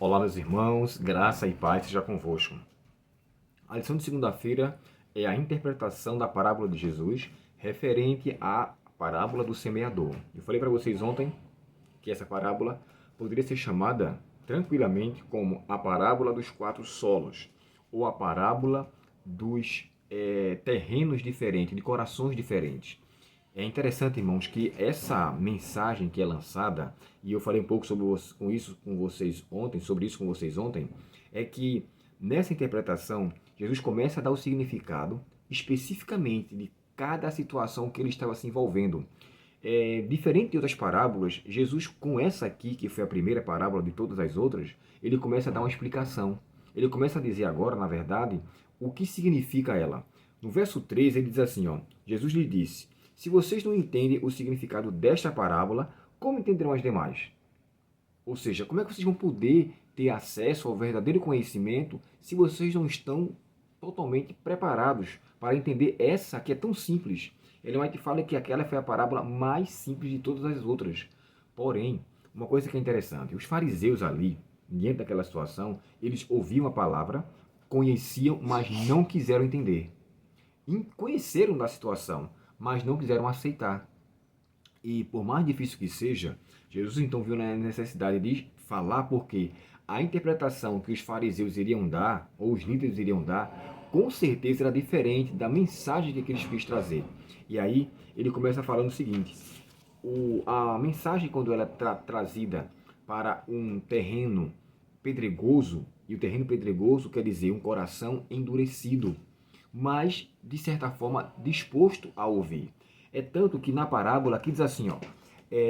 Olá, meus irmãos, graça e paz seja convosco. A lição de segunda-feira é a interpretação da parábola de Jesus referente à parábola do semeador. Eu falei para vocês ontem que essa parábola poderia ser chamada tranquilamente como a parábola dos 4 solos ou a parábola dos terrenos diferentes, de corações diferentes. É interessante, irmãos, que essa mensagem que é lançada, e eu falei um pouco sobre isso com vocês ontem, é que nessa interpretação, Jesus começa a dar o significado especificamente de cada situação que ele estava se envolvendo. Diferente de outras parábolas, Jesus, com essa aqui, que foi a primeira parábola de todas as outras, ele começa a dar uma explicação. Ele começa a dizer agora, na verdade, o que significa ela. No verso 3, ele diz assim, ó, Jesus lhe disse: se vocês não entendem o significado desta parábola, como entenderão as demais? Ou seja, como é que vocês vão poder ter acesso ao verdadeiro conhecimento se vocês não estão totalmente preparados para entender essa que é tão simples? Ele vai te falar que aquela foi a parábola mais simples de todas as outras. Porém, uma coisa que é interessante, os fariseus ali, diante daquela situação, eles ouviam a palavra, conheciam, mas não quiseram entender. Conheceram da situação, mas não quiseram aceitar. E por mais difícil que seja, Jesus então viu a necessidade de falar porque a interpretação que os fariseus iriam dar, ou os líderes iriam dar, com certeza era diferente da mensagem que eles quis trazer. E aí ele começa falando o seguinte: a mensagem, quando ela é trazida para um terreno pedregoso, e o terreno pedregoso quer dizer um coração endurecido, mas de certa forma disposto a ouvir. É tanto que na parábola aqui diz assim, ó,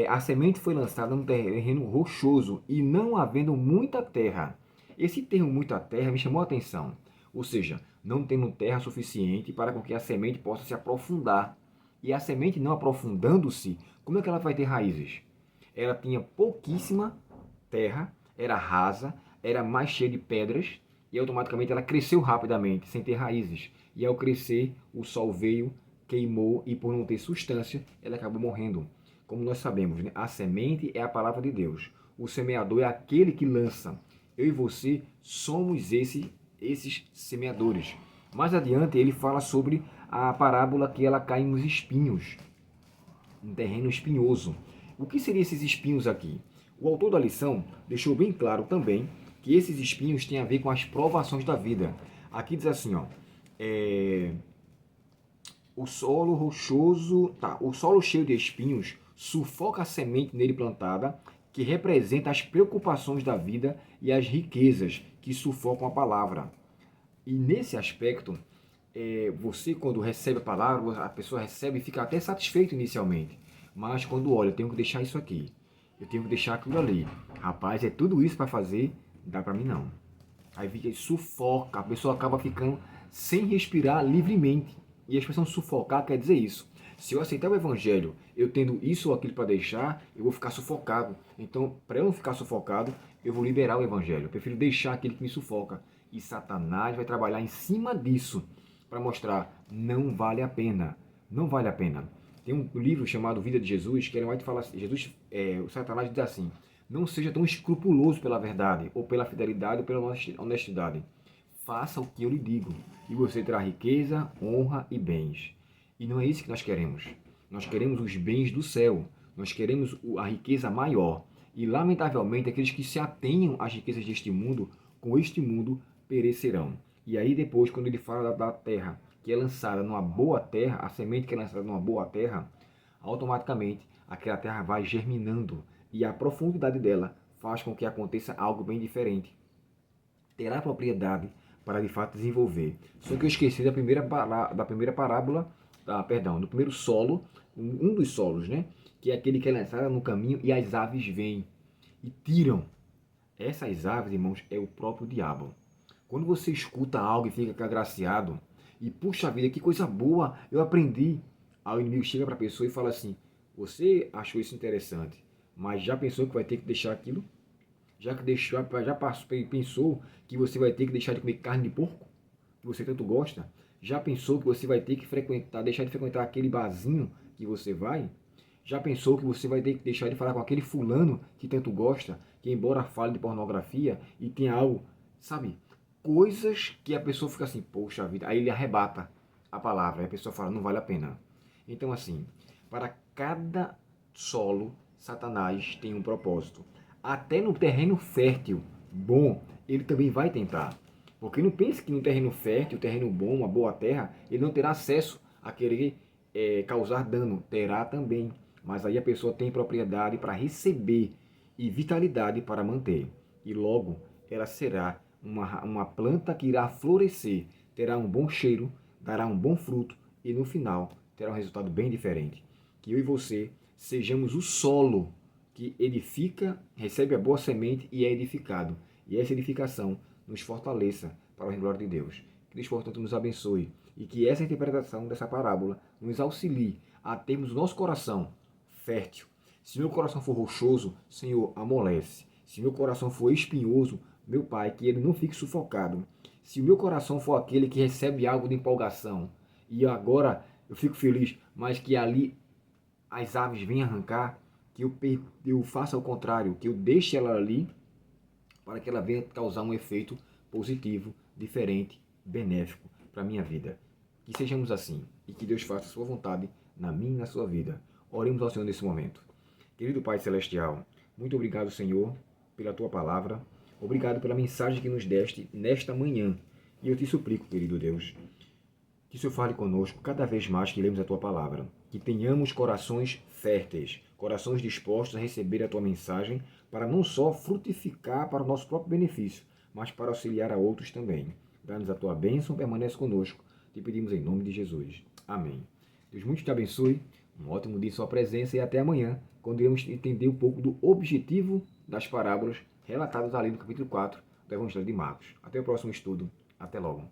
a semente foi lançada num terreno rochoso e não havendo muita terra. Esse termo muita terra me chamou a atenção. Ou seja, não tendo terra suficiente para que a semente possa se aprofundar. E a semente não aprofundando-se, como é que ela vai ter raízes? Ela tinha pouquíssima terra, era rasa, era mais cheia de pedras e automaticamente ela cresceu rapidamente, sem ter raízes. E ao crescer, o sol veio, queimou e por não ter substância, ela acabou morrendo. Como nós sabemos, né? A semente é a palavra de Deus. O semeador é aquele que lança. Eu e você somos esses semeadores. Mais adiante, ele fala sobre a parábola que ela cai nos espinhos, um terreno espinhoso. O que seriam esses espinhos aqui? O autor da lição deixou bem claro também que esses espinhos têm a ver com as provações da vida. Aqui diz assim, ó, o solo rochoso, o solo cheio de espinhos sufoca a semente nele plantada, que representa as preocupações da vida e as riquezas que sufocam a palavra. E nesse aspecto, você quando recebe a palavra, a pessoa recebe e fica até satisfeito inicialmente. Mas quando olha, eu tenho que deixar isso aqui, eu tenho que deixar aquilo ali. Rapaz, é tudo isso para fazer, dá para mim não. Aí fica, sufoca, a pessoa acaba ficando sem respirar livremente. E a expressão sufocar quer dizer isso. Se eu aceitar o evangelho, eu tendo isso ou aquilo para deixar, eu vou ficar sufocado. Então, para eu não ficar sufocado, eu vou liberar o evangelho. Eu prefiro deixar aquele que me sufoca. E Satanás vai trabalhar em cima disso para mostrar, não vale a pena. Não vale a pena. Tem um livro chamado Vida de Jesus, que ele vai falar assim, o Satanás diz assim: não seja tão escrupuloso pela verdade, ou pela fidelidade, ou pela honestidade. Faça o que eu lhe digo, e você terá riqueza, honra e bens. E não é isso que nós queremos. Nós queremos os bens do céu. Nós queremos a riqueza maior. E, lamentavelmente, aqueles que se atenham às riquezas deste mundo, com este mundo perecerão. E aí depois, quando ele fala da terra, que é lançada numa boa terra, a semente que é lançada numa boa terra, automaticamente aquela terra vai germinando e a profundidade dela faz com que aconteça algo bem diferente. Terá propriedade para de fato desenvolver. Só que eu esqueci da primeira parábola, do primeiro solo, um dos solos, né? Que é aquele que é lançado no caminho e as aves vêm e tiram. Essas aves, irmãos, é o próprio diabo. Quando você escuta algo e fica agraciado, e puxa vida, que coisa boa, eu aprendi. Aí o inimigo chega para a pessoa e fala assim: você achou isso interessante, mas já pensou que vai ter que deixar aquilo? Pensou que você vai ter que deixar de comer carne de porco, que você tanto gosta? Já pensou que você vai ter que deixar de frequentar aquele barzinho que você vai? Já pensou que você vai ter que deixar de falar com aquele fulano que tanto gosta, que embora fale de pornografia e tenha algo, sabe? Coisas que a pessoa fica assim, poxa vida, aí ele arrebata a palavra, e a pessoa fala, não vale a pena. Então assim, para cada solo, Satanás tem um propósito. Até no terreno fértil, bom, ele também vai tentar. Porque não pense que no terreno fértil, terreno bom, uma boa terra, ele não terá acesso a querer causar dano. Terá também. Mas aí a pessoa tem propriedade para receber e vitalidade para manter. E logo ela será uma planta que irá florescer, terá um bom cheiro, dará um bom fruto e no final terá um resultado bem diferente. Que eu e você sejamos o solo que edifica, recebe a boa semente e é edificado. E essa edificação nos fortaleça para a glória de Deus. Que Deus, portanto, nos abençoe e que essa interpretação dessa parábola nos auxilie a termos o nosso coração fértil. Se meu coração for rochoso, Senhor, amolece. Se meu coração for espinhoso, meu Pai, que ele não fique sufocado. Se o meu coração for aquele que recebe algo de empolgação e agora eu fico feliz, mas que ali as aves venham arrancar, que eu faça o contrário, que eu deixe ela ali para que ela venha causar um efeito positivo, diferente, benéfico para a minha vida. Que sejamos assim e que Deus faça a sua vontade na minha e na sua vida. Oremos ao Senhor nesse momento. Querido Pai Celestial, muito obrigado, Senhor, pela Tua palavra. Obrigado pela mensagem que nos deste nesta manhã. E eu te suplico, querido Deus, que o Senhor fale conosco cada vez mais que lemos a Tua palavra. Que tenhamos corações férteis, corações dispostos a receber a Tua mensagem para não só frutificar para o nosso próprio benefício, mas para auxiliar a outros também. Dá-nos a Tua bênção, permanece conosco. Te pedimos em nome de Jesus. Amém. Deus muito te abençoe. Um ótimo dia em sua presença e até amanhã, quando iremos entender um pouco do objetivo das parábolas relatadas ali no capítulo 4 do Evangelho de Marcos. Até o próximo estudo. Até logo.